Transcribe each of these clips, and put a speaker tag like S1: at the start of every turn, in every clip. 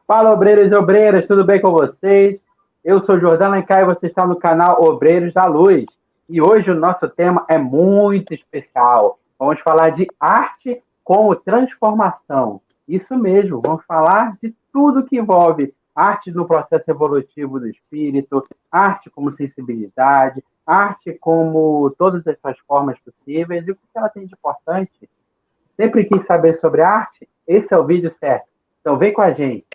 S1: Fala, obreiros e obreiras, tudo bem com vocês? Eu sou Jordão Alencar e você está no canal Obreiros da Luz. E hoje o nosso tema é muito especial. Vamos falar de arte como transformação. Isso mesmo, vamos falar de tudo que envolve arte no processo evolutivo do espírito, arte como sensibilidade, arte como todas essas formas possíveis e o que ela tem de importante. Sempre quis saber sobre arte? Esse é o vídeo certo. Então vem com a gente.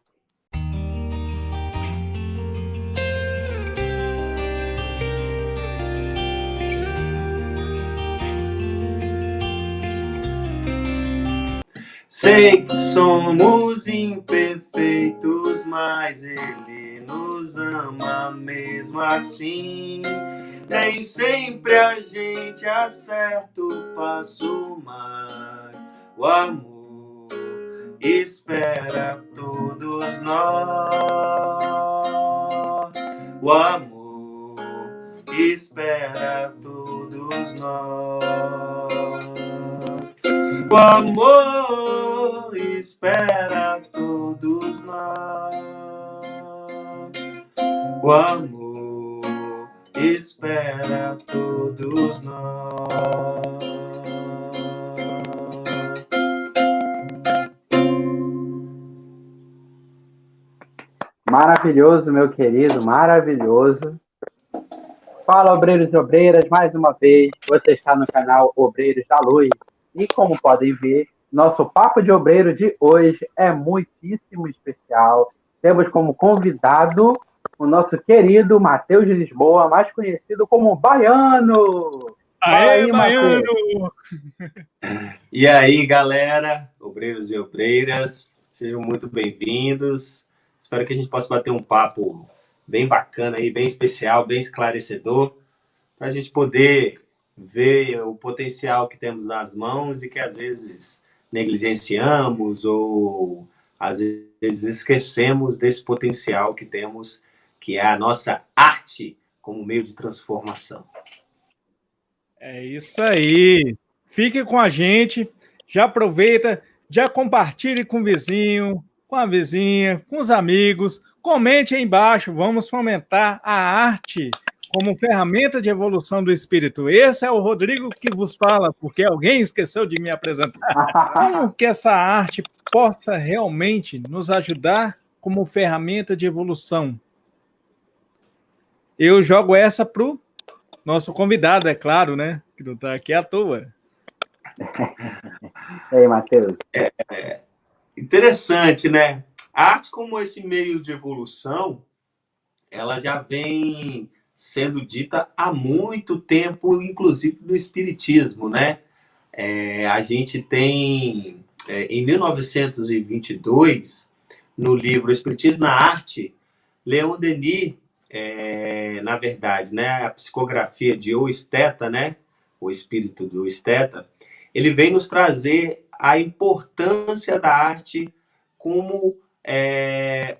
S2: Sei que somos imperfeitos, mas Ele nos ama mesmo assim. Nem sempre a gente acerta o passo, mas o amor espera todos nós. O amor espera todos nós. O amor espera todos nós. O amor espera todos nós.
S1: Maravilhoso, meu querido, maravilhoso. Fala, obreiros e obreiras, mais uma vez, você está no canal Obreiros da Luz. E como podem ver, nosso Papo de Obreiro de hoje é muitíssimo especial. Temos como convidado o nosso querido Matheus de Lisboa, mais conhecido como Baiano. Fala aí,
S3: Baiano!
S1: Matheus.
S2: E aí, galera, obreiros e obreiras, sejam muito bem-vindos. Espero que a gente possa bater um papo bem bacana aí, bem especial, bem esclarecedor, para a gente poder ver o potencial que temos nas mãos e que às vezes negligenciamos ou às vezes esquecemos desse potencial que temos, que é a nossa arte como meio de transformação.
S3: É isso aí. Fique com a gente, já aproveita, já compartilhe com o vizinho, com a vizinha, com os amigos. Comente aí embaixo, vamos fomentar a arte como ferramenta de evolução do espírito. Esse é o Rodrigo que vos fala, porque alguém esqueceu de me apresentar. Como que essa arte possa realmente nos ajudar como ferramenta de evolução? Eu jogo essa para o nosso convidado, é claro, né? Que não está aqui à toa.
S1: E aí, Matheus?
S2: Interessante, né? A arte como esse meio de evolução, ela já vem sendo dita há muito tempo, inclusive no Espiritismo, né? A gente tem, em 1922, no livro Espiritismo na Arte, Leon Denis, na verdade, né, a psicografia de O Esteta, né, o espírito do Esteta, ele vem nos trazer a importância da arte como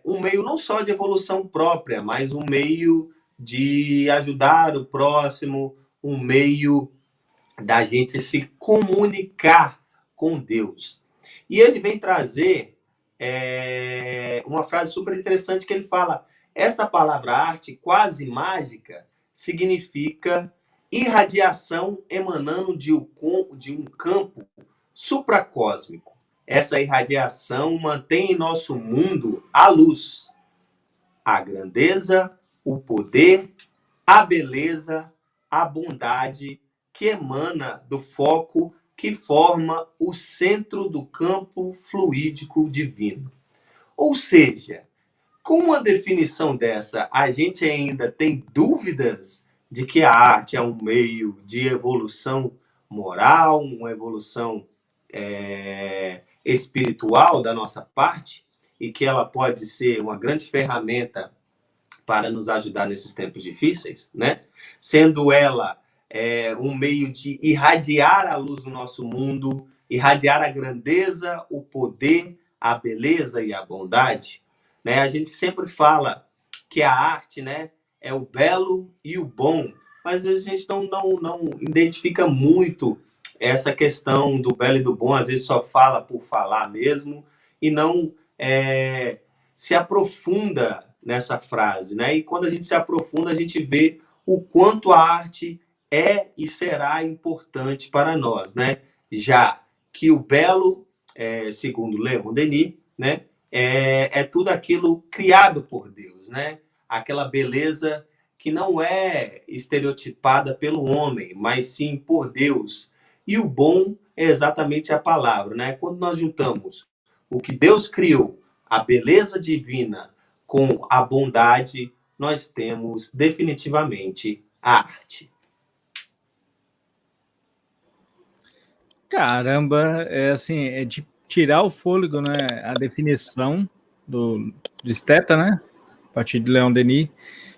S2: um meio não só de evolução própria, mas um meio de ajudar o próximo, um meio da gente se comunicar com Deus. E ele vem trazer uma frase super interessante que ele fala: esta palavra arte, quase mágica, significa irradiação emanando de um campo supracósmico. Essa irradiação mantém em nosso mundo a luz, a grandeza, o poder, a beleza, a bondade que emana do foco que forma o centro do campo fluídico divino. Ou seja, com uma definição dessa, a gente ainda tem dúvidas de que a arte é um meio de evolução moral, uma evolução espiritual da nossa parte, e que ela pode ser uma grande ferramenta para nos ajudar nesses tempos difíceis, né? Sendo ela um meio de irradiar a luz do nosso mundo, irradiar a grandeza, o poder, a beleza e a bondade. Né? A gente sempre fala que a arte, né, é o belo e o bom, mas às vezes a gente não identifica muito essa questão do belo e do bom, às vezes só fala por falar mesmo, e não se aprofunda nessa frase, né? E quando a gente se aprofunda, a gente vê o quanto a arte é e será importante para nós, né? Já que o belo, segundo Leon Denis, né, é tudo aquilo criado por Deus, né? Aquela beleza que não é estereotipada pelo homem, mas sim por Deus. E o bom é exatamente a palavra, né? Quando nós juntamos o que Deus criou, a beleza divina, com a bondade, nós temos definitivamente a arte.
S3: Caramba, é assim, é de tirar o fôlego, né? A definição do esteta, né? A partir de Leon Denis.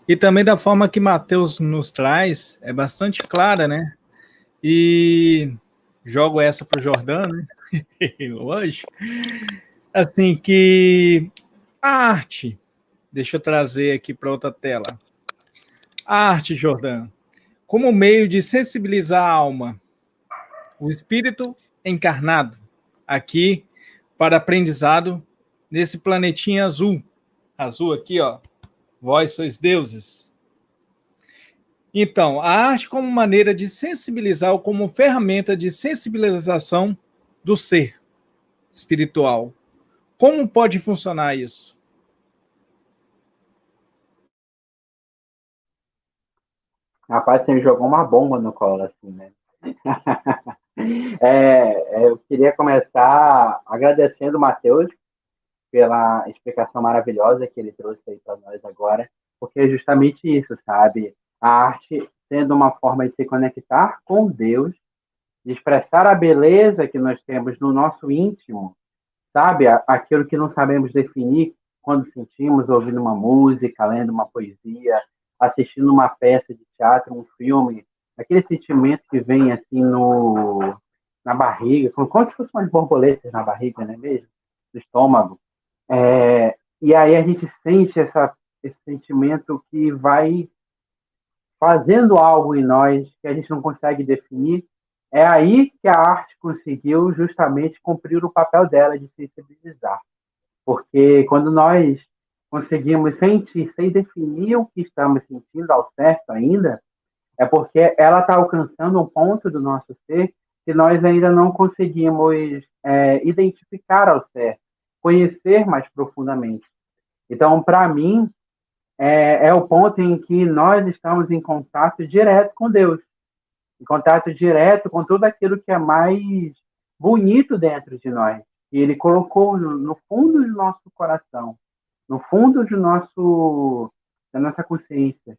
S3: E também da forma que Mateus nos traz, é bastante clara, né? E jogo essa para o Jordão, né? Hoje. Assim, que a arte, deixa eu trazer aqui para outra tela. A arte, Jordão, como meio de sensibilizar a alma, o espírito encarnado, aqui para aprendizado nesse planetinha azul. Azul aqui, ó. Vós sois deuses. Então, a arte como maneira de sensibilizar ou como ferramenta de sensibilização do ser espiritual. Como pode funcionar isso?
S1: Rapaz, você me jogou uma bomba no colo, assim, né? Eu queria começar agradecendo o Matheus pela explicação maravilhosa que ele trouxe aí para nós agora, porque é justamente isso, sabe? A arte sendo uma forma de se conectar com Deus, de expressar a beleza que nós temos no nosso íntimo, sabe? Aquilo que não sabemos definir quando sentimos ouvindo uma música, lendo uma poesia, assistindo uma peça de teatro, um filme, aquele sentimento que vem assim no na barriga, como se fossem umas borboletas na barriga, não é mesmo? No estômago. E aí a gente sente esse sentimento que vai fazendo algo em nós que a gente não consegue definir. É aí que a arte conseguiu justamente cumprir o papel dela de sensibilizar. Porque quando nós conseguimos sentir sem definir o que estamos sentindo ao certo ainda, é porque ela está alcançando um ponto do nosso ser que nós ainda não conseguimos identificar ao certo, conhecer mais profundamente. Então, para mim, é o ponto em que nós estamos em contato direto com Deus, em contato direto com tudo aquilo que é mais bonito dentro de nós, que Ele colocou no fundo do nosso coração, no fundo da nossa consciência.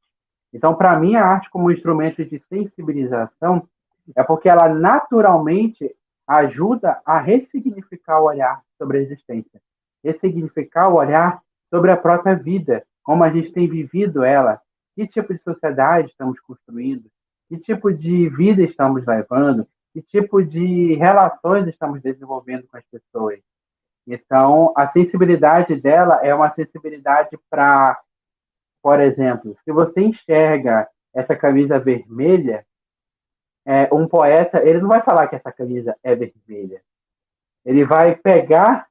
S1: Então, para mim, a arte como instrumento de sensibilização é porque ela naturalmente ajuda a ressignificar o olhar sobre a existência, ressignificar o olhar sobre a própria vida, como a gente tem vivido ela, que tipo de sociedade estamos construindo, que tipo de vida estamos levando, que tipo de relações estamos desenvolvendo com as pessoas. Então, a sensibilidade dela é uma sensibilidade para, por exemplo, se você enxerga essa camisa vermelha, um poeta, ele não vai falar que essa camisa é vermelha. Ele vai pegar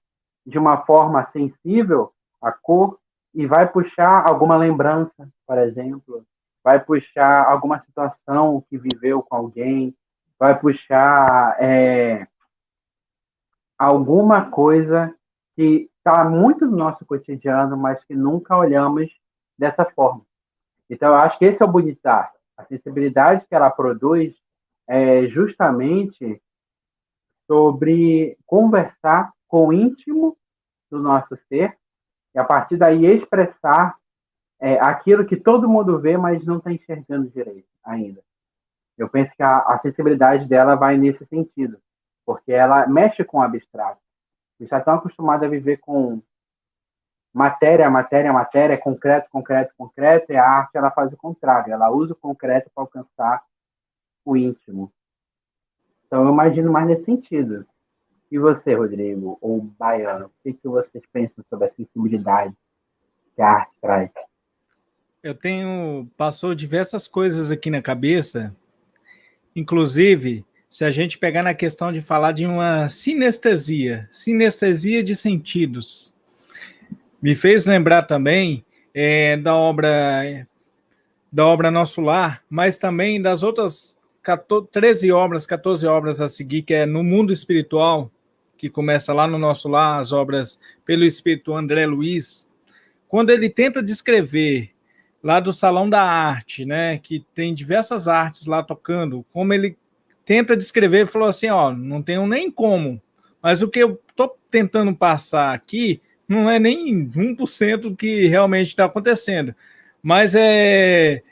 S1: de uma forma sensível a cor e vai puxar alguma lembrança, por exemplo, vai puxar alguma situação que viveu com alguém, vai puxar alguma coisa que está muito no nosso cotidiano, mas que nunca olhamos dessa forma. Então, eu acho que esse é o bonito da arte. A sensibilidade que ela produz é justamente sobre conversar com o íntimo do nosso ser e, a partir daí, expressar aquilo que todo mundo vê, mas não está enxergando direito ainda. Eu penso que a sensibilidade dela vai nesse sentido, porque ela mexe com o abstrato. Eles já estão acostumados a viver com matéria, matéria, matéria, concreto, concreto, concreto, e a arte ela faz o contrário, ela usa o concreto para alcançar o íntimo. Então eu imagino mais nesse sentido. E você, Rodrigo, ou Baiano, o que vocês pensam sobre a sensibilidade que a arte traz?
S3: Passou diversas coisas aqui na cabeça, inclusive, se a gente pegar na questão de falar de uma sinestesia de sentidos. Me fez lembrar também da obra Nosso Lar, mas também das outras 14 obras a seguir, que é No Mundo Espiritual, que começa lá no Nosso Lar, as obras pelo espírito André Luiz, quando ele tenta descrever lá do Salão da Arte, né, que tem diversas artes lá tocando, como ele tenta descrever, ele falou assim, ó, não tenho nem como, mas o que eu estou tentando passar aqui não é nem 1% do que realmente está acontecendo, mas é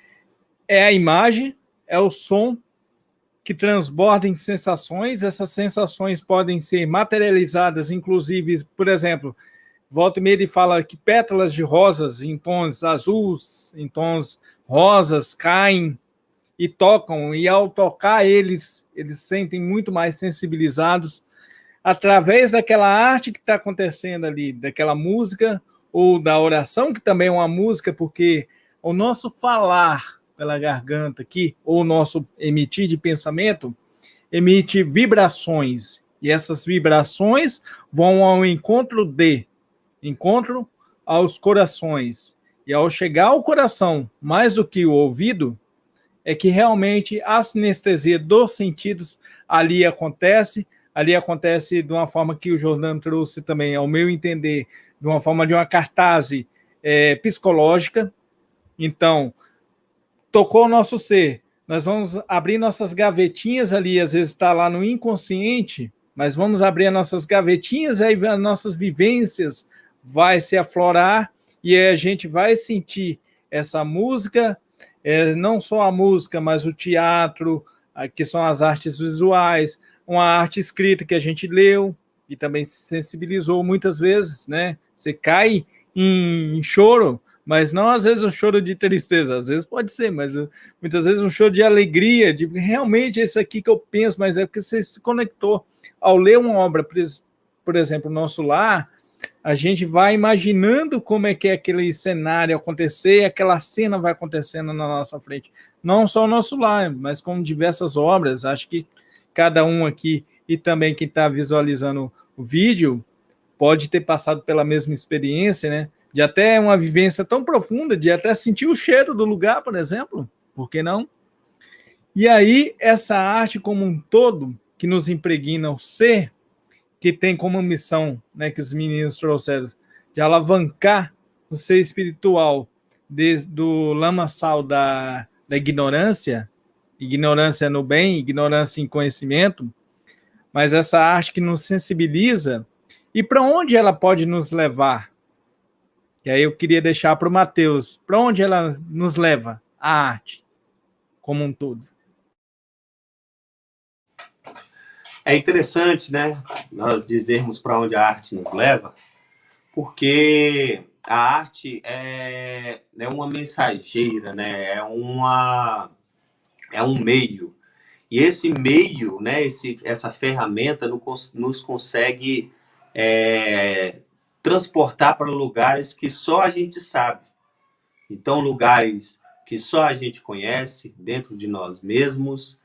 S3: a imagem, é o som que transborda em sensações, essas sensações podem ser materializadas, inclusive, por exemplo, volta e meia ele fala que pétalas de rosas em tons azuis, em tons rosas, caem e tocam, e ao tocar eles sentem muito mais sensibilizados através daquela arte que está acontecendo ali, daquela música, ou da oração, que também é uma música, porque o nosso falar pela garganta aqui, ou o nosso emitir de pensamento, emite vibrações, e essas vibrações vão ao encontro aos corações, e ao chegar ao coração, mais do que o ouvido, é que realmente a sinestesia dos sentidos ali acontece de uma forma que o Jordano trouxe também, ao meu entender, de uma forma de uma cartaz psicológica. Então, tocou o nosso ser, nós vamos abrir nossas gavetinhas ali, às vezes está lá no inconsciente, mas vamos abrir as nossas gavetinhas, aí as nossas vivências vai se aflorar, e aí a gente vai sentir essa música, não só a música, mas o teatro, que são as artes visuais, uma arte escrita que a gente leu e também se sensibilizou muitas vezes, né? Você cai em choro, mas não às vezes um choro de tristeza, às vezes pode ser, mas muitas vezes um choro de alegria, de realmente esse aqui que eu penso, mas é porque você se conectou. Ao ler uma obra, por exemplo, Nosso Lar, a gente vai imaginando como é que é aquele cenário acontecer, e aquela cena vai acontecendo na nossa frente. Não só o Nosso Lar, mas como diversas obras. Acho que cada um aqui, e também quem está visualizando o vídeo, pode ter passado pela mesma experiência, né? De até uma vivência tão profunda, de até sentir o cheiro do lugar, por exemplo. Por que não? E aí, essa arte como um todo, que nos impregna o ser, que tem como missão, né, que os meninos trouxeram, de alavancar o ser espiritual do lamaçal da ignorância no bem, ignorância em conhecimento, mas essa arte que nos sensibiliza, e para onde ela pode nos levar? E aí eu queria deixar para o Matheus, para onde ela nos leva, a arte, como um todo?
S2: É interessante, né, nós dizermos para onde a arte nos leva, porque a arte é uma mensageira, né, é um meio. E esse meio, né, essa ferramenta nos consegue transportar para lugares que só a gente sabe. Então, lugares que só a gente conhece, dentro de nós mesmos,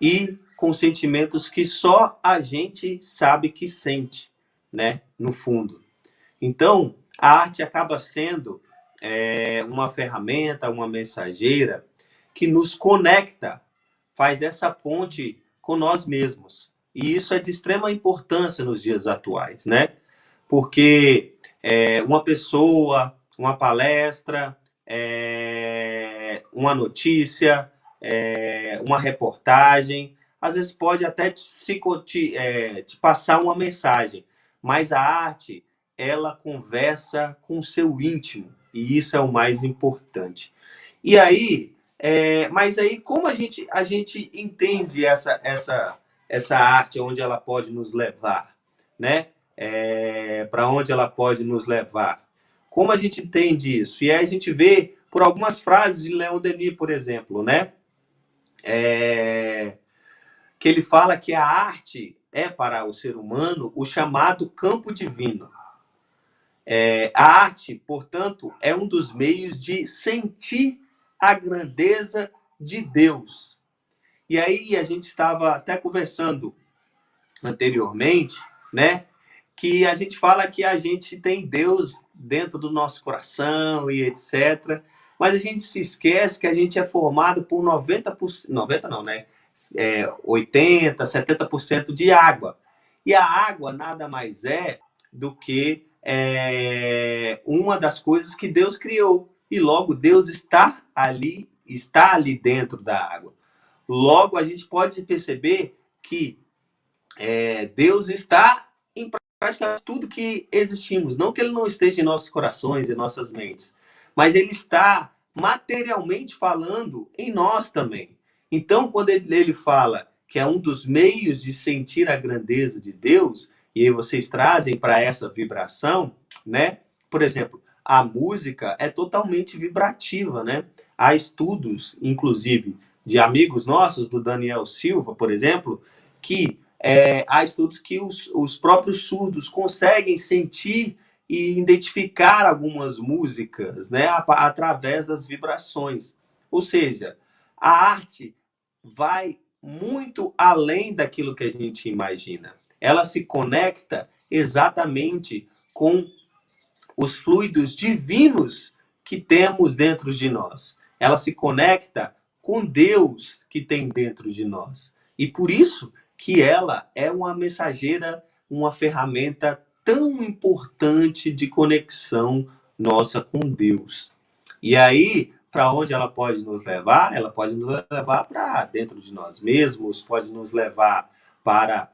S2: e com sentimentos que só a gente sabe que sente, né, no fundo. Então, a arte acaba sendo uma ferramenta, uma mensageira que nos conecta, faz essa ponte com nós mesmos. E isso é de extrema importância nos dias atuais, né? Porque uma pessoa, uma palestra, uma notícia, uma reportagem, às vezes pode até te passar uma mensagem, mas a arte, ela conversa com o seu íntimo, e isso é o mais importante. E aí, mas aí como a gente entende essa arte, onde ela pode nos levar, né? Para onde ela pode nos levar? Como a gente entende isso? E aí a gente vê por algumas frases de Leon Denis, por exemplo, né? Que ele fala que a arte é para o ser humano o chamado campo divino. A arte, portanto, é um dos meios de sentir a grandeza de Deus. E aí a gente estava até conversando anteriormente, né? que a gente fala que a gente tem Deus dentro do nosso coração e etc. Mas a gente se esquece que a gente é formado por 90%, 90 não, né? 80, 70% de água. E a água nada mais é do que uma das coisas que Deus criou. E logo Deus está ali dentro da água. Logo a gente pode perceber que Deus está em praticamente tudo que existimos. Não que ele não esteja em nossos corações, em nossas mentes, mas ele está materialmente falando em nós também. Então, quando ele fala que é um dos meios de sentir a grandeza de Deus, e aí vocês trazem para essa vibração, né? Por exemplo, a música é totalmente vibrativa, né? Há estudos, inclusive, de amigos nossos, do Daniel Silva, por exemplo, que há estudos que os próprios surdos conseguem sentir e identificar algumas músicas, né, através das vibrações. Ou seja, a arte vai muito além daquilo que a gente imagina. Ela se conecta exatamente com os fluidos divinos que temos dentro de nós. Ela se conecta com Deus que tem dentro de nós. E por isso que ela é uma mensageira, uma ferramenta tão importante de conexão nossa com Deus. E aí, para onde ela pode nos levar? Ela pode nos levar para dentro de nós mesmos, pode nos levar para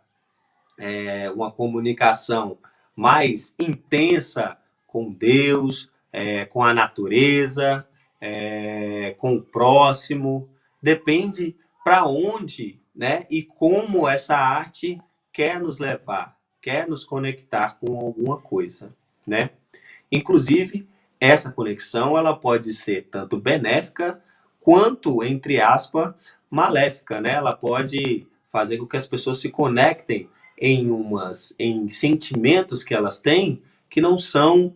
S2: uma comunicação mais intensa com Deus, com a natureza, com o próximo. Depende para onde, né? E como essa arte quer nos levar, quer nos conectar com alguma coisa, né? Inclusive, essa conexão ela pode ser tanto benéfica quanto, entre aspas, maléfica, né? Ela pode fazer com que as pessoas se conectem em sentimentos que elas têm que não são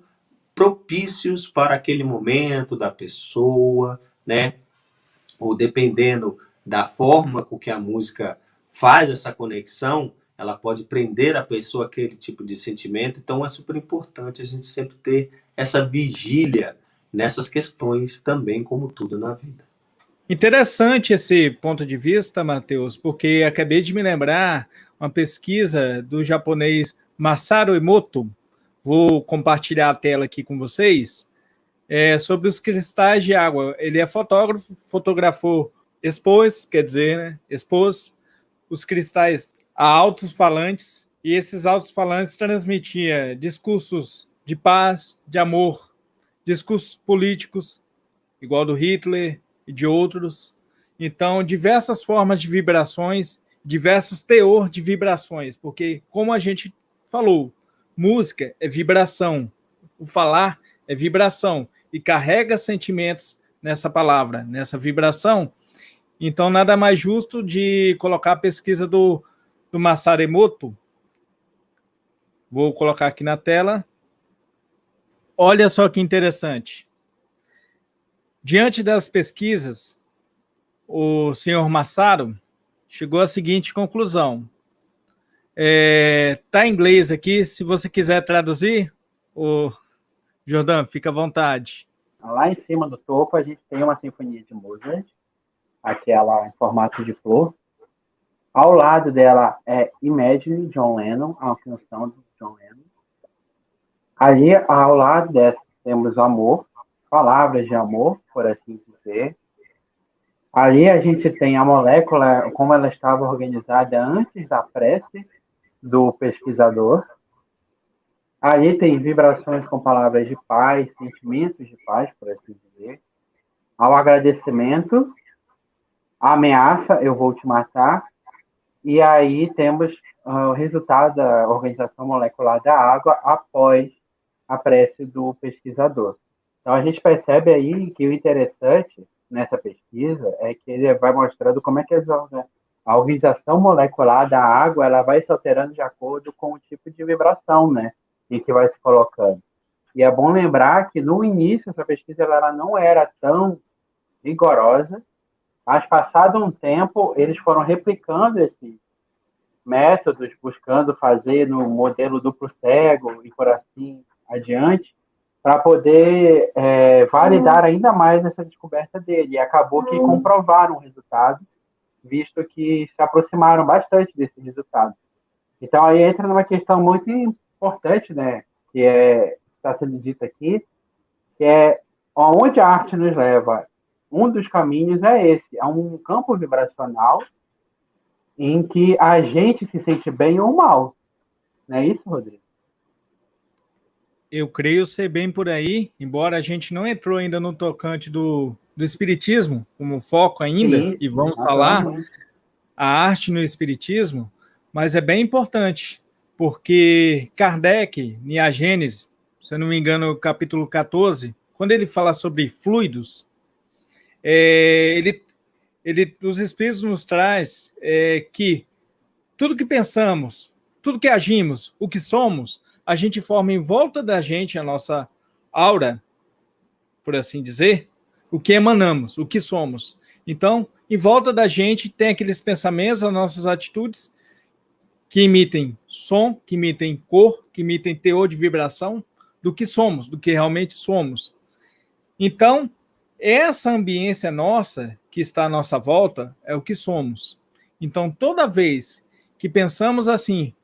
S2: propícios para aquele momento da pessoa, né? Ou dependendo da forma com que a música faz essa conexão, ela pode prender a pessoa àquele tipo de sentimento. Então é super importante a gente sempre ter essa vigília nessas questões também, como tudo na vida.
S3: Interessante esse ponto de vista, Matheus, porque acabei de me lembrar uma pesquisa do japonês Masaru Emoto. Vou compartilhar a tela aqui com vocês. Sobre os cristais de água. Ele é fotógrafo, fotografou, expôs os cristais a alto-falantes, e esses alto-falantes transmitiam discursos de paz, de amor, discursos políticos, igual do Hitler e de outros. Então, diversas formas de vibrações, diversos teor de vibrações, porque, como a gente falou, música é vibração, o falar é vibração, e carrega sentimentos nessa palavra, nessa vibração. Então, nada mais justo de colocar a pesquisa do Masaru Emoto. Vou colocar aqui na tela. Olha só que interessante. Diante das pesquisas, o senhor Masaru chegou à seguinte conclusão. Está em inglês aqui, se você quiser traduzir, Jordão, fica à vontade.
S1: Lá em cima do topo a gente tem uma sinfonia de Mozart, aquela em formato de flor. Ao lado dela é Imagine, John Lennon, a canção do John Lennon. Ali, ao lado dessa, temos amor, palavras de amor, por assim dizer. Ali a gente tem a molécula, como ela estava organizada antes da prece do pesquisador. Ali tem vibrações com palavras de paz, sentimentos de paz, por assim dizer. Ao agradecimento, a ameaça, eu vou te matar. E aí temos o resultado da organização molecular da água após a prece do pesquisador. Então a gente percebe aí que o interessante nessa pesquisa é que ele vai mostrando como é que a organização molecular da água ela vai se alterando de acordo com o tipo de vibração, né, em que vai se colocando. E é bom lembrar que no início essa pesquisa ela não era tão rigorosa, mas passado um tempo eles foram replicando métodos buscando fazer no modelo duplo cego e por assim adiante, para poder validar ainda mais essa descoberta dele. E acabou que comprovaram o resultado, visto que se aproximaram bastante desse resultado. Então, aí entra numa questão muito importante, né, que está sendo dito aqui, que é aonde a arte nos leva. Um dos caminhos é esse, é um campo vibracional em que a gente se sente bem ou mal. Não é isso, Rodrigo?
S3: Eu creio ser bem por aí, embora a gente não entrou ainda no tocante do espiritismo, como foco ainda,
S1: Sim,
S3: e vamos falar a arte no espiritismo, mas é bem importante, porque Kardec, em A Gênese, se eu não me engano, capítulo 14, quando ele fala sobre fluidos, os espíritos nos traz que tudo que pensamos, tudo que agimos, o que somos, a gente forma em volta da gente a nossa aura, por assim dizer, o que emanamos, o que somos. Então, em volta da gente tem aqueles pensamentos, as nossas atitudes que emitem som, que emitem cor, que emitem teor de vibração do que somos, do que realmente somos. Então, essa ambiência nossa, que está à nossa volta, é o que somos. Então, toda vez que pensamos assim,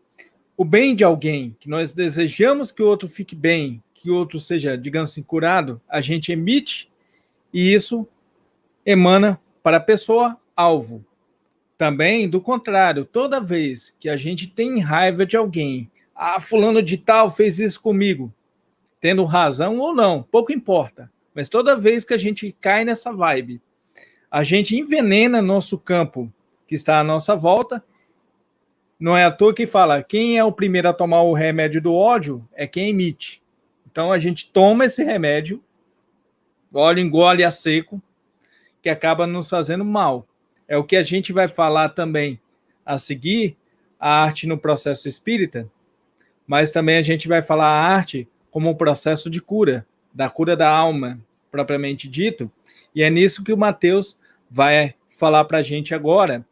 S3: o bem de alguém, que nós desejamos que o outro fique bem, que o outro seja, digamos assim, curado, a gente emite e isso emana para a pessoa alvo. Também, do contrário, toda vez que a gente tem raiva de alguém, fulano de tal fez isso comigo, tendo razão ou não, pouco importa, mas toda vez que a gente cai nessa vibe, a gente envenena nosso campo que está à nossa volta. Não é à toa que fala, quem é o primeiro a tomar o remédio do ódio é quem emite. Então a gente toma esse remédio, engole a seco, que acaba nos fazendo mal. É o que a gente vai falar também a seguir, a arte no processo espírita, mas também a gente vai falar a arte como um processo de cura, da cura da alma, propriamente dito, e é nisso que o Matheus vai falar para a gente agora.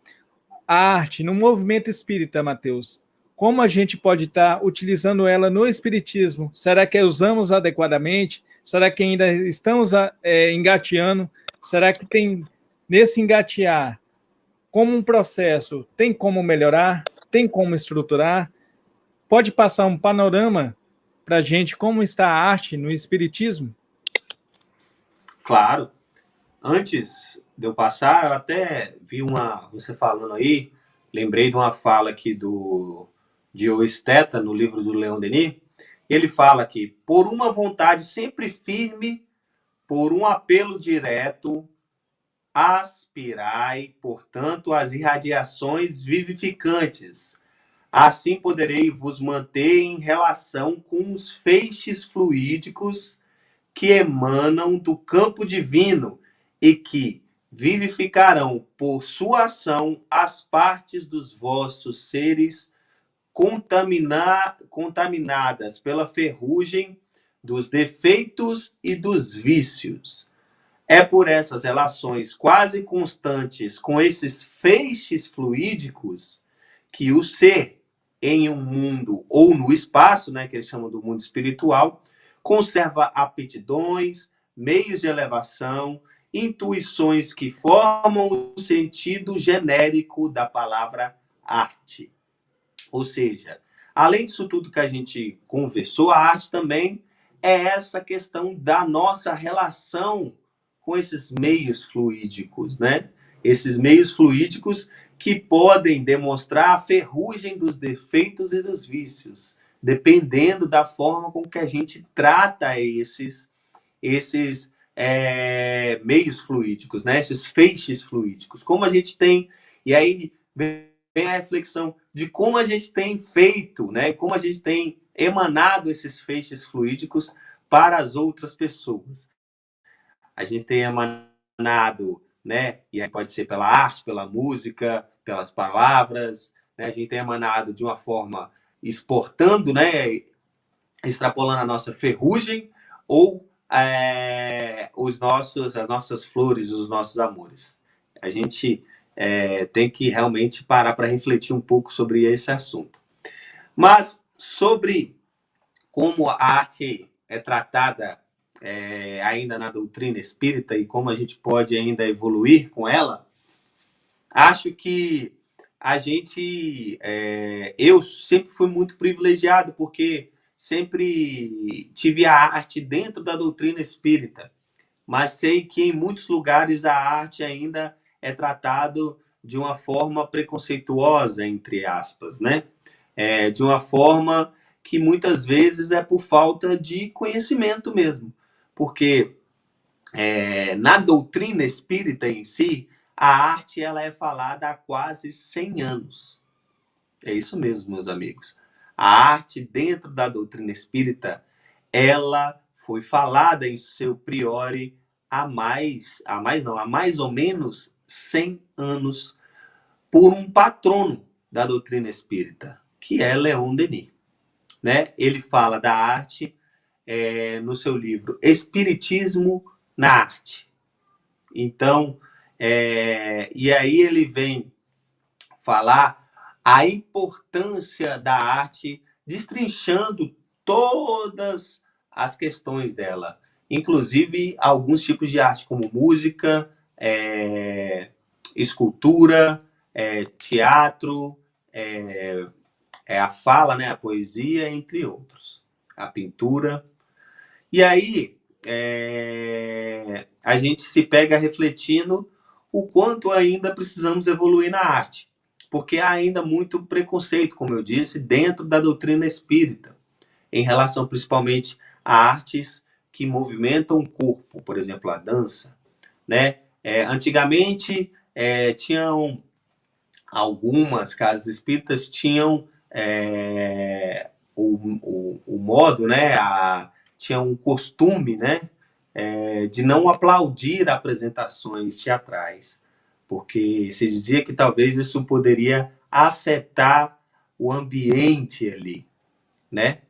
S3: A arte no movimento espírita, Matheus, como a gente pode estar utilizando ela no espiritismo? Será que usamos adequadamente? Será que ainda estamos engateando? Será que tem, nesse engatear, como um processo, tem como melhorar? Tem como estruturar? Pode passar um panorama para a gente como está a arte no espiritismo?
S2: Claro. Antes de eu passar, eu até vi você falando aí, lembrei de uma fala aqui do Dio Esteta, no livro do Leon Denis. Ele fala que, por uma vontade sempre firme, por um apelo direto, aspirai, portanto, às irradiações vivificantes. Assim poderei vos manter em relação com os feixes fluídicos que emanam do campo divino e que vivificarão por sua ação as partes dos vossos seres contaminadas pela ferrugem dos defeitos e dos vícios. É por essas relações quase constantes com esses feixes fluídicos que o ser em um mundo ou no espaço, né, que eles chamam do mundo espiritual, conserva aptidões, meios de elevação, intuições que formam o sentido genérico da palavra arte. Ou seja, além disso tudo que a gente conversou, a arte também é essa questão da nossa relação com esses meios fluídicos, né? Esses meios fluídicos que podem demonstrar a ferrugem dos defeitos e dos vícios, dependendo da forma com que a gente trata esses meios fluídicos, né? Esses feixes fluídicos. Como a gente tem... E aí vem a reflexão de como a gente tem feito, né? Como a gente tem emanado esses feixes fluídicos para as outras pessoas. A gente tem emanado, né? E aí pode ser pela arte, pela música, pelas palavras, né? A gente tem emanado de uma forma exportando, né? Extrapolando a nossa ferrugem ou as nossas flores, os nossos amores. A gente tem que realmente parar para refletir um pouco sobre esse assunto. Mas sobre como a arte é tratada ainda na doutrina espírita e como a gente pode ainda evoluir com ela, acho que eu sempre fui muito privilegiado, porque sempre tive a arte dentro da doutrina espírita, mas sei que em muitos lugares a arte ainda é tratado de uma forma preconceituosa, entre aspas, né? De uma forma que muitas vezes é por falta de conhecimento mesmo, porque na doutrina espírita em si, a arte ela é falada há quase 100 anos. É isso mesmo, meus amigos. A arte dentro da doutrina espírita, ela foi falada em seu priori há mais ou menos 100 anos por um patrono da doutrina espírita, que é Leon Denis. Né? Ele fala da arte no seu livro Espiritismo na Arte. Então, e aí ele vem falar a importância da arte, destrinchando todas as questões dela, inclusive alguns tipos de arte, como música, escultura, teatro, a fala, né, a poesia, entre outros, a pintura. E aí a gente se pega refletindo o quanto ainda precisamos evoluir na arte, porque há ainda muito preconceito, como eu disse, dentro da doutrina espírita, em relação principalmente a artes que movimentam o corpo, por exemplo, a dança, né? Antigamente tinham algumas casas espíritas tinham o modo, né? Tinha um costume, né? De não aplaudir apresentações teatrais, porque se dizia que talvez isso poderia afetar o ambiente ali, né?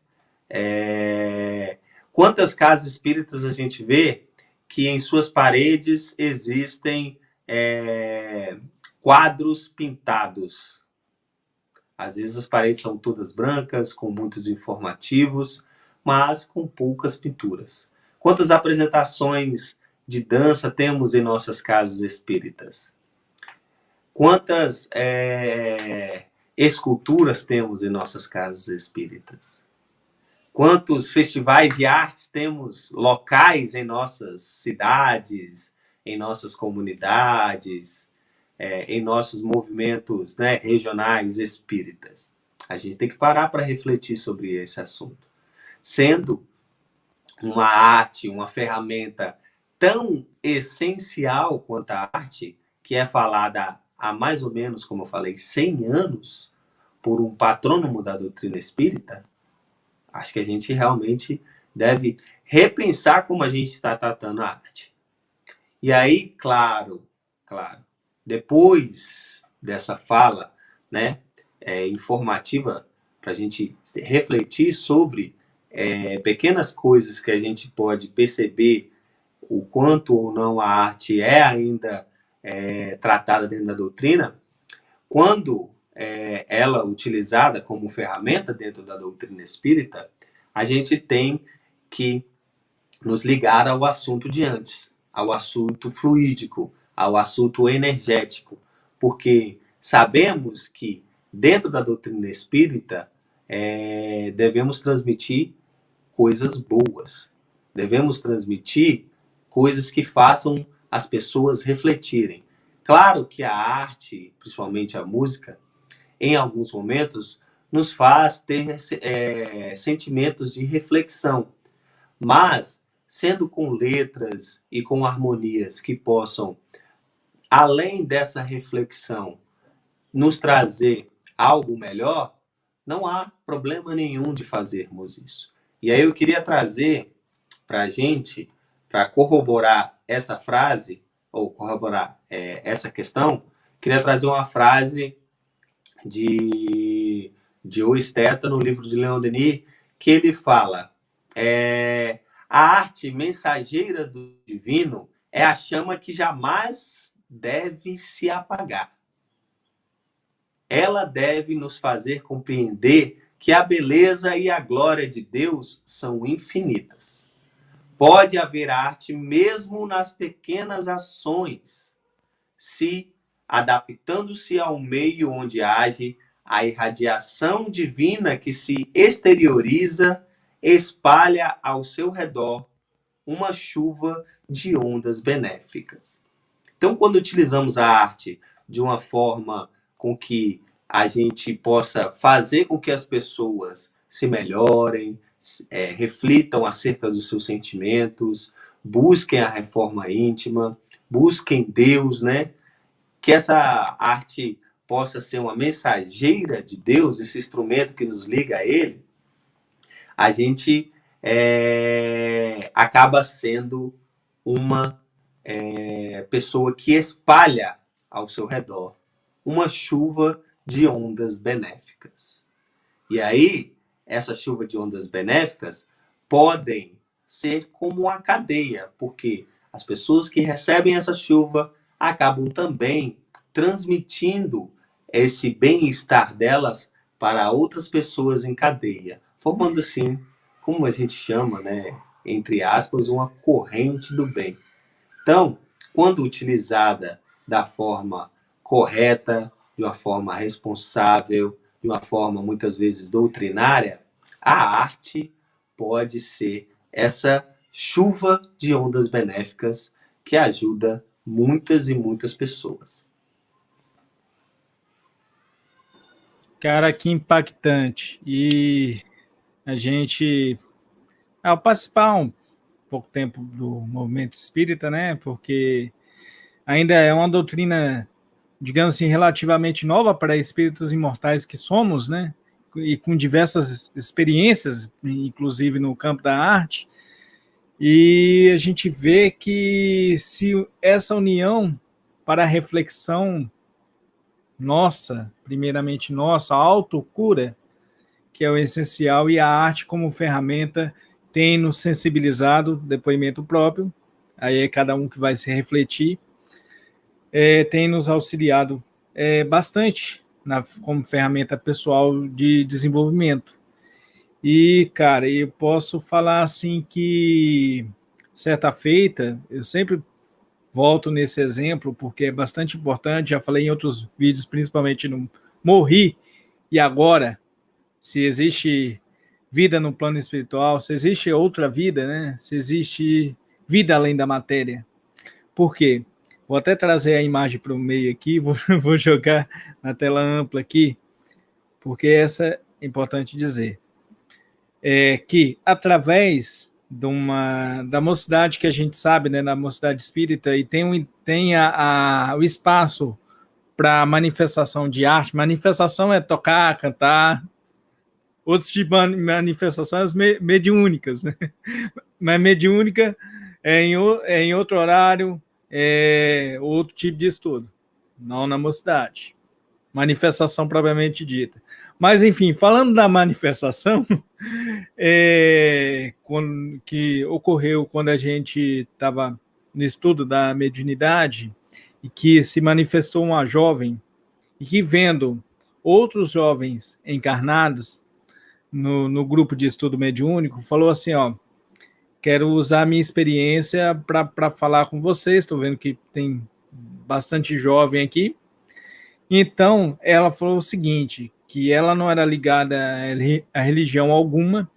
S2: Quantas casas espíritas a gente vê que em suas paredes existem quadros pintados? Às vezes as paredes são todas brancas, com muitos informativos, mas com poucas pinturas. Quantas apresentações de dança temos em nossas casas espíritas? Quantas esculturas temos em nossas casas espíritas? Quantos festivais de artes temos locais em nossas cidades, em nossas comunidades, em nossos movimentos, né, regionais espíritas? A gente tem que parar para refletir sobre esse assunto. Sendo uma arte, uma ferramenta tão essencial quanto a arte, que é falada há mais ou menos, como eu falei, 100 anos, por um patrônomo da doutrina espírita, acho que a gente realmente deve repensar como a gente está tratando a arte. E aí, claro, depois dessa fala, né, informativa, para a gente refletir sobre pequenas coisas que a gente pode perceber o quanto ou não a arte é ainda tratada dentro da doutrina, quando ela utilizada como ferramenta dentro da doutrina espírita, a gente tem que nos ligar ao assunto de antes, ao assunto fluídico, ao assunto energético, porque sabemos que dentro da doutrina espírita devemos transmitir coisas boas, devemos transmitir coisas que façam as pessoas refletirem. Claro que a arte, principalmente a música, em alguns momentos nos faz ter sentimentos de reflexão, mas sendo com letras e com harmonias que possam, além dessa reflexão, nos trazer algo melhor, não há problema nenhum de fazermos isso. E aí eu queria trazer para a gente, para corroborar essa frase, ou corroborar essa questão, queria trazer uma frase de O Esteta, no livro de Leon Denis, que ele fala: a arte mensageira do divino é a chama que jamais deve se apagar. Ela deve nos fazer compreender que a beleza e a glória de Deus são infinitas. Pode haver arte mesmo nas pequenas ações, se, adaptando-se ao meio onde age, a irradiação divina que se exterioriza, espalha ao seu redor uma chuva de ondas benéficas. Então, quando utilizamos a arte de uma forma com que a gente possa fazer com que as pessoas se melhorem, reflitam acerca dos seus sentimentos, busquem a reforma íntima, busquem Deus, né? Que essa arte possa ser uma mensageira de Deus, esse instrumento que nos liga a Ele, a gente acaba sendo uma pessoa que espalha ao seu redor uma chuva de ondas benéficas. E aí, essa chuva de ondas benéficas podem ser como uma cadeia, porque as pessoas que recebem essa chuva acabam também transmitindo esse bem-estar delas para outras pessoas em cadeia, formando assim, como a gente chama, né, entre aspas, uma corrente do bem. Então, quando utilizada da forma correta, de uma forma responsável, de uma forma muitas vezes doutrinária, a arte pode ser essa chuva de ondas benéficas que ajuda muitas e muitas pessoas.
S3: Cara, que impactante. E a gente, ao participar um pouco tempo do movimento espírita, né? Porque ainda é uma doutrina, digamos assim, relativamente nova para espíritos imortais que somos, né? E com diversas experiências, inclusive no campo da arte. E a gente vê que se essa união para a reflexão nossa, primeiramente nossa, a autocura, que é o essencial, e a arte como ferramenta tem nos sensibilizado, depoimento próprio, aí é cada um que vai se refletir, tem nos auxiliado bastante como ferramenta pessoal de desenvolvimento. E, cara, eu posso falar assim que, certa feita, eu sempre volto nesse exemplo, porque é bastante importante, já falei em outros vídeos, principalmente no Morri e Agora, se existe vida no plano espiritual, se existe outra vida, né? Se existe vida além da matéria. Por quê? Vou até trazer a imagem para o meio aqui, vou jogar na tela ampla aqui, porque essa é importante dizer. Que através da mocidade que a gente sabe, né, na mocidade espírita, e tem o espaço para manifestação de arte. Manifestação é tocar, cantar. Outros tipos de manifestações mediúnicas, né? Mas mediúnica é em outro horário, outro tipo de estudo, não na mocidade. Manifestação propriamente dita. Mas, enfim, falando da manifestação, que ocorreu quando a gente estava no estudo da mediunidade, e que se manifestou uma jovem, e que vendo outros jovens encarnados no grupo de estudo mediúnico, falou assim, ó, quero usar a minha experiência para falar com vocês, estou vendo que tem bastante jovem aqui. Então, ela falou o seguinte, que ela não era ligada a religião alguma,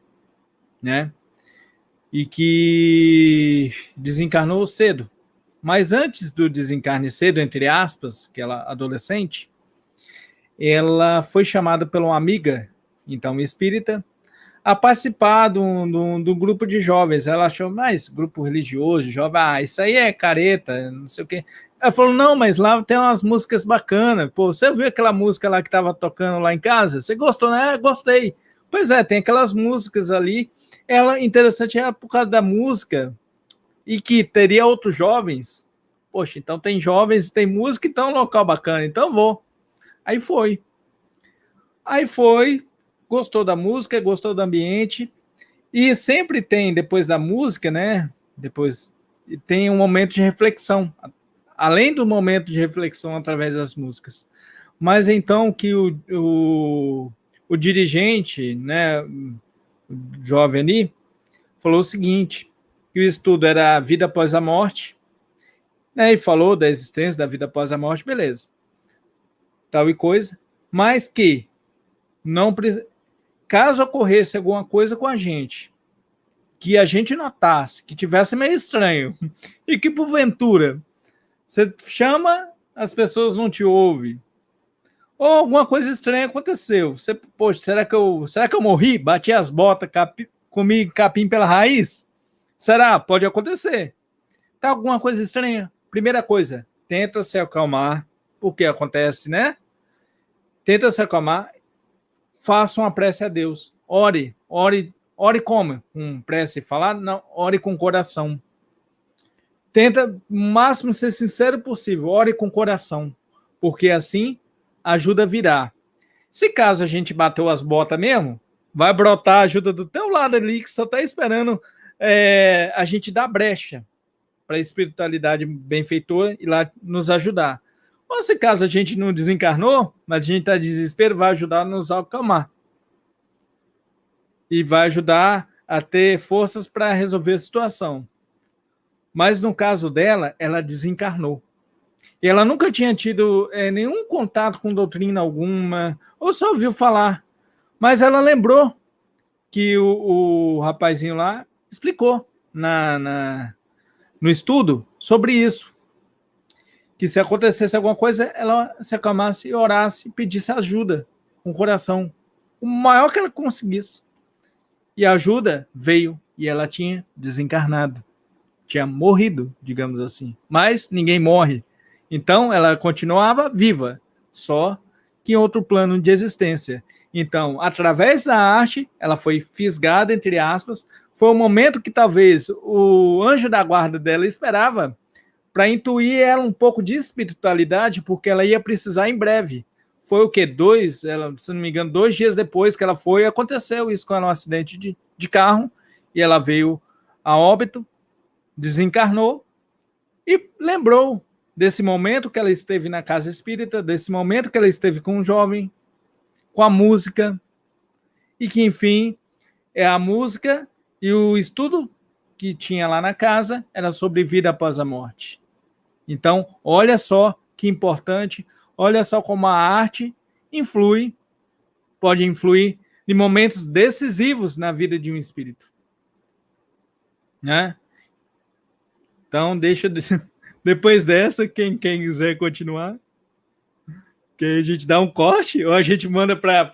S3: né? E que desencarnou cedo. Mas antes do desencarne cedo, entre aspas, que ela adolescente, ela foi chamada por uma amiga, então espírita, a participar do grupo de jovens. Ela achou, mas grupo religioso, jovem, isso aí é careta, não sei o quê. Ela falou, não, mas lá tem umas músicas bacanas. Pô, você viu aquela música lá que estava tocando lá em casa? Você gostou, né? Gostei. Pois é, tem aquelas músicas ali. Ela, interessante, era por causa da música, e que teria outros jovens. Poxa, então tem jovens, tem música, então é um local bacana, então vou. Aí foi, gostou da música, gostou do ambiente, e sempre tem, depois da música, né? Depois tem um momento de reflexão. além do momento de reflexão através das músicas. Mas então que o dirigente, né, o jovem ali, falou o seguinte, que o estudo era a vida após a morte, né, e falou da existência da vida após a morte, beleza, tal e coisa, mas que não caso ocorresse alguma coisa com a gente, que a gente notasse, que tivesse meio estranho, e que porventura você chama, as pessoas não te ouvem, ou alguma coisa estranha aconteceu, você, poxa, será que eu morri? Bati as botas, comi capim pela raiz? Será? Pode acontecer. Tá alguma coisa estranha? Primeira coisa, tenta se acalmar, porque acontece, né? Tenta se acalmar, faça uma prece a Deus. Ore como? Com prece falar? Não, ore com coração. Tenta, o máximo, ser sincero possível. Ore com coração, porque assim ajuda a virar. Se caso a gente bateu as botas mesmo, vai brotar a ajuda do teu lado ali, que só está esperando a gente dar brecha para a espiritualidade benfeitora e lá nos ajudar. Ou se caso a gente não desencarnou, mas a gente está em desespero, vai ajudar a nos acalmar. E vai ajudar a ter forças para resolver a situação. Mas no caso dela, ela desencarnou. E ela nunca tinha tido nenhum contato com doutrina alguma, ou só ouviu falar. Mas ela lembrou que o rapazinho lá explicou no estudo sobre isso. Que se acontecesse alguma coisa, ela se acalmasse e orasse, pedisse ajuda com o coração, o maior que ela conseguisse. E a ajuda veio, e ela tinha desencarnado. Tinha morrido, digamos assim. Mas ninguém morre. Então, ela continuava viva, só que em outro plano de existência. Então, através da arte, ela foi fisgada, entre aspas, foi o momento que talvez o anjo da guarda dela esperava para intuir ela um pouco de espiritualidade, porque ela ia precisar em breve. Foi o quê? Se não me engano, 2 dias depois que ela foi, aconteceu isso com ela, um acidente de carro, e ela veio a óbito, desencarnou, e lembrou desse momento que ela esteve na casa espírita, desse momento que ela esteve com um jovem, com a música, e que, enfim, a música e o estudo que tinha lá na casa era sobre vida após a morte. Então, olha só que importante, olha só como a arte pode influir em momentos decisivos na vida de um espírito. Né? Então, depois dessa, quem quiser continuar, que a gente dá um corte, ou a gente manda para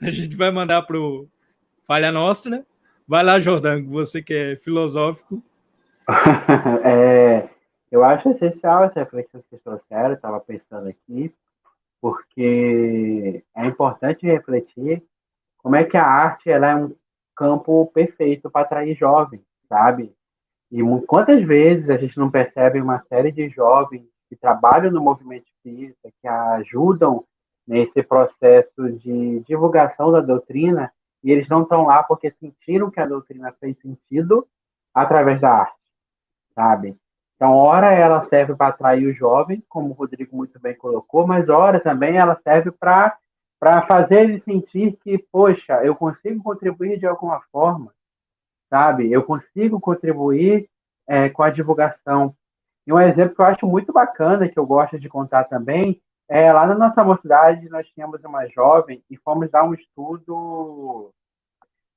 S3: a gente vai mandar para o Falha Nostra, né? Vai lá, Jordão, você que é filosófico.
S1: Eu acho essencial essa reflexão que vocês trouxeram, eu estava pensando aqui, porque é importante refletir como é que a arte ela é um campo perfeito para atrair jovens, sabe? E quantas vezes a gente não percebe uma série de jovens que trabalham no movimento espírita, que ajudam nesse processo de divulgação da doutrina, e eles não estão lá porque sentiram que a doutrina fez sentido através da arte, sabe? Então, ora ela serve para atrair o jovem, como o Rodrigo muito bem colocou, mas ora também ela serve para fazer ele sentir que, poxa, eu consigo contribuir de alguma forma, sabe? Eu consigo contribuir com a divulgação. E um exemplo que eu acho muito bacana, que eu gosto de contar também, lá na nossa mocidade nós tínhamos uma jovem e fomos dar um estudo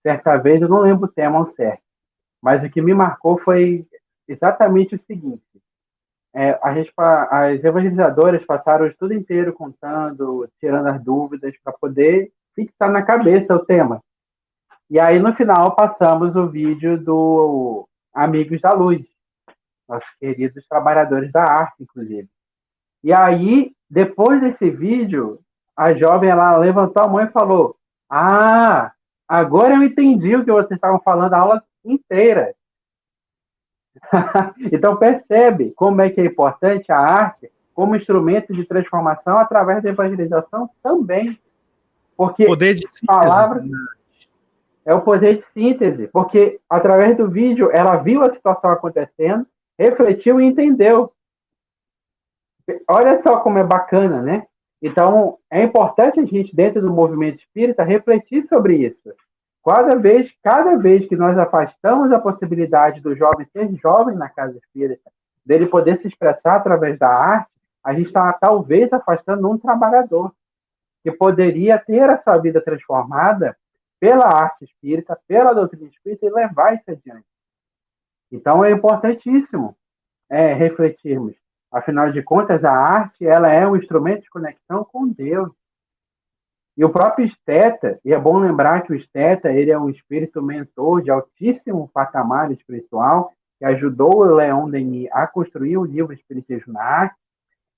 S1: certa vez, eu não lembro o tema ao certo, mas o que me marcou foi exatamente o seguinte: as evangelizadoras passaram o estudo inteiro contando, tirando as dúvidas para poder fixar na cabeça o tema. E aí, no final, passamos o vídeo do Amigos da Luz, nossos queridos trabalhadores da arte, inclusive. E aí, depois desse vídeo, a jovem ela levantou a mão e falou: "Ah, agora eu entendi o que vocês estavam falando a aula inteira." Então, percebe como é que é importante a arte como instrumento de transformação através da evangelização também. Porque
S3: poder de síntese.
S1: Palavras é o poder de síntese. Porque, através do vídeo, ela viu a situação acontecendo, refletiu e entendeu. Olha só como é bacana, né? Então, é importante a gente, dentro do movimento espírita, refletir sobre isso. Cada vez que nós afastamos a possibilidade do jovem ser jovem na casa espírita, dele poder se expressar através da arte, a gente está talvez afastando um trabalhador que poderia ter a sua vida transformada pela arte espírita, pela doutrina espírita e levar isso adiante. Então, é importantíssimo refletirmos. Afinal de contas, a arte ela é um instrumento de conexão com Deus. E o próprio esteta, e é bom lembrar que o esteta ele é um espírito mentor de altíssimo patamar espiritual, que ajudou o Leon Denis a construir o livro Espiritismo na Arte.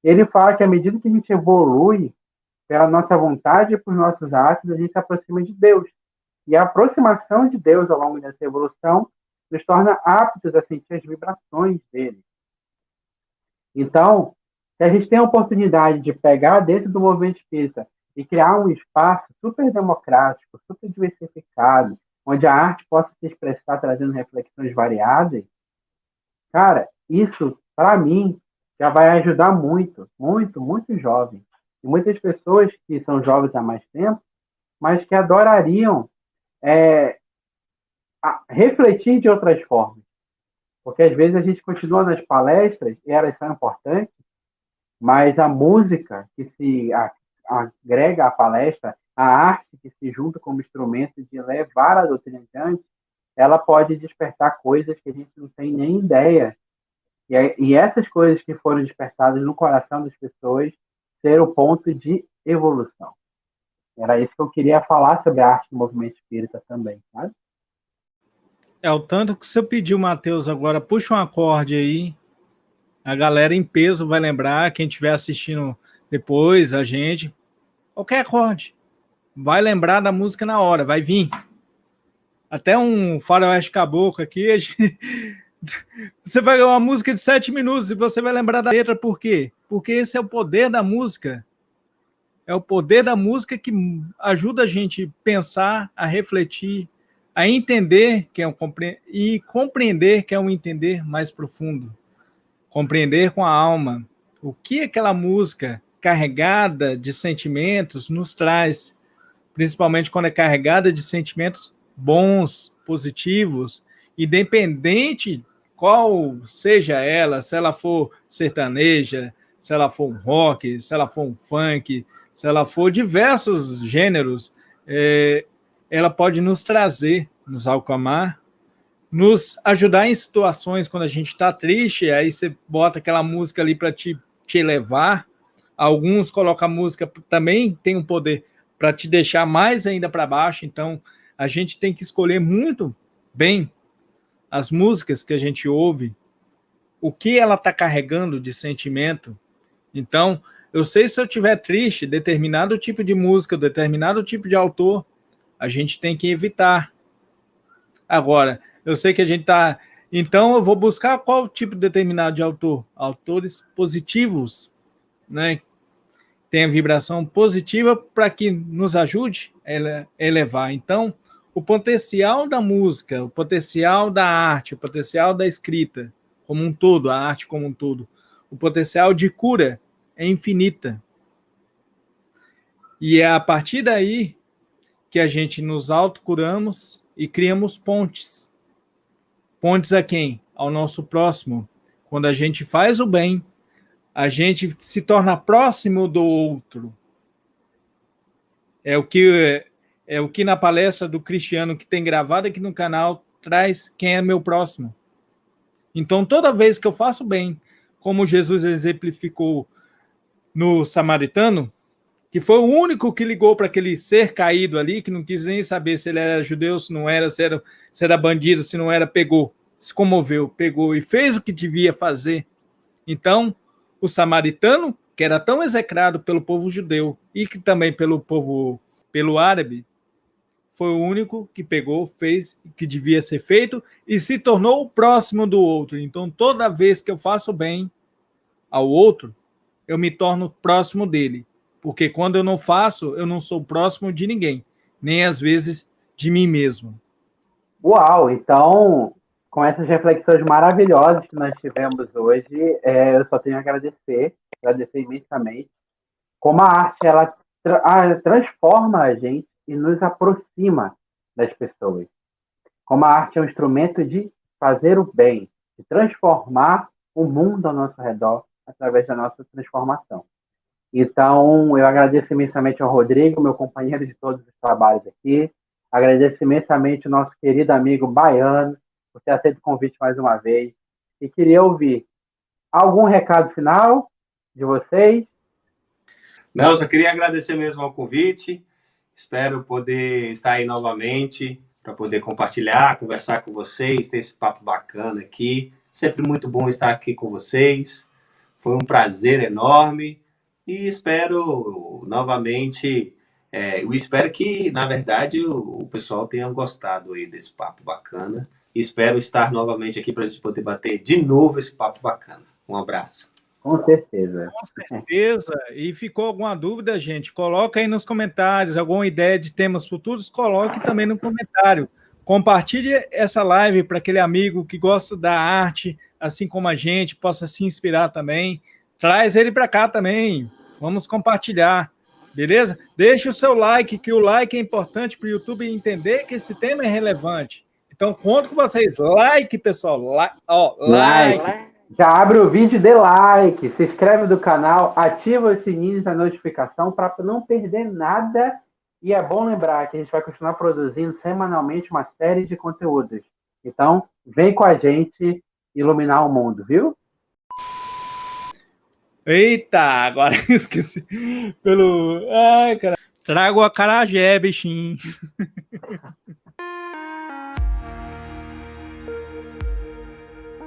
S1: Ele fala que à medida que a gente evolui pela nossa vontade e por nossos atos, a gente se aproxima de Deus. E a aproximação de Deus ao longo dessa evolução nos torna aptos a sentir as vibrações dele. Então, se a gente tem a oportunidade de pegar dentro do movimento espírita e criar um espaço super democrático, super diversificado, onde a arte possa se expressar trazendo reflexões variadas, cara, isso, para mim, já vai ajudar muito, muito, muito jovem. E muitas pessoas que são jovens há mais tempo, mas que adorariam refletir de outras formas. Porque às vezes a gente continua nas palestras, e elas são importantes, mas a música que se agrega à palestra, a arte que se junta como instrumento de levar a doutrina adiante, ela pode despertar coisas que a gente não tem nem ideia. E essas coisas que foram despertadas no coração das pessoas ser o ponto de evolução. Era isso que eu queria falar sobre a arte do movimento espírita também, sabe?
S3: O tanto que você pediu, Matheus, agora puxa um acorde aí, a galera em peso vai lembrar, quem estiver assistindo depois, a gente, qualquer acorde, vai lembrar da música na hora, vai vir. Até um faroeste caboclo aqui, você vai ver uma música de 7 minutos e você vai lembrar da letra, por quê? Porque esse é o poder da música. É o poder da música que ajuda a gente a pensar, a refletir, a entender que e compreender que é um entender mais profundo. Compreender com a alma o que aquela música carregada de sentimentos nos traz, principalmente quando é carregada de sentimentos bons, positivos, independente qual seja ela, se ela for sertaneja, se ela for um rock, se ela for um funk, se ela for diversos gêneros, ela pode nos trazer, nos acalmar, nos ajudar em situações quando a gente está triste, aí você bota aquela música ali para te elevar. Alguns colocam a música, também tem um poder para te deixar mais ainda para baixo, então a gente tem que escolher muito bem as músicas que a gente ouve, o que ela está carregando de sentimento. Então, eu sei se eu estiver triste, determinado tipo de música, determinado tipo de autor, a gente tem que evitar. Agora, eu sei que a gente está... Então, eu vou buscar qual tipo determinado de autor? Autores positivos, né? Tem a vibração positiva para que nos ajude a elevar. Então, o potencial da música, o potencial da arte, o potencial da escrita como um todo, a arte como um todo, o potencial de cura é infinita. E é a partir daí que a gente nos autocuramos e criamos pontes. Pontes a quem? Ao nosso próximo. Quando a gente faz o bem, a gente se torna próximo do outro. É o que na palestra do Cristiano, que tem gravado aqui no canal, traz quem é meu próximo. Então, toda vez que eu faço bem, como Jesus exemplificou no samaritano, que foi o único que ligou para aquele ser caído ali, que não quis nem saber se ele era judeu, se não era, se era bandido, se não era, pegou, se comoveu, pegou e fez o que devia fazer. Então, o samaritano, que era tão execrado pelo povo judeu e que também pelo árabe, foi o único que pegou, fez o que devia ser feito e se tornou próximo do outro. Então, toda vez que eu faço bem ao outro, eu me torno próximo dele. Porque quando eu não faço, eu não sou próximo de ninguém, nem às vezes de mim mesmo.
S1: Uau! Então, com essas reflexões maravilhosas que nós tivemos hoje, eu só tenho a agradecer imensamente. Como a arte, ela transforma a gente e nos aproxima das pessoas. Como a arte é um instrumento de fazer o bem, de transformar o mundo ao nosso redor através da nossa transformação. Então, eu agradeço imensamente ao Rodrigo, meu companheiro de todos os trabalhos aqui. Agradeço imensamente ao nosso querido amigo Baiano, por ter aceito o convite mais uma vez. E queria ouvir algum recado final de vocês?
S2: Não, só queria agradecer mesmo ao convite. Espero poder estar aí novamente para poder compartilhar, conversar com vocês, ter esse papo bacana aqui. Sempre muito bom estar aqui com vocês. Foi um prazer enorme e espero novamente. Eu espero que, na verdade, o pessoal tenha gostado aí desse papo bacana. Espero estar novamente aqui para a gente poder bater de novo esse papo bacana. Um abraço.
S1: Com certeza.
S3: Com certeza. E ficou alguma dúvida, gente? Coloca aí nos comentários. Alguma ideia de temas futuros, coloque também no comentário. Compartilhe essa live para aquele amigo que gosta da arte, assim como a gente, possa se inspirar também. Traz ele para cá também. Vamos compartilhar. Beleza? Deixe o seu like, que o like é importante para o YouTube entender que esse tema é relevante. Então, conto com vocês. Like, pessoal. Like.
S1: Já abre o vídeo, dê like, se inscreve no canal, ativa os sininhos da notificação para não perder nada. E é bom lembrar que a gente vai continuar produzindo semanalmente uma série de conteúdos. Então, vem com a gente iluminar o mundo, viu?
S3: Eita, agora esqueci. Ai, cara. Trago o acarajé, bichinho.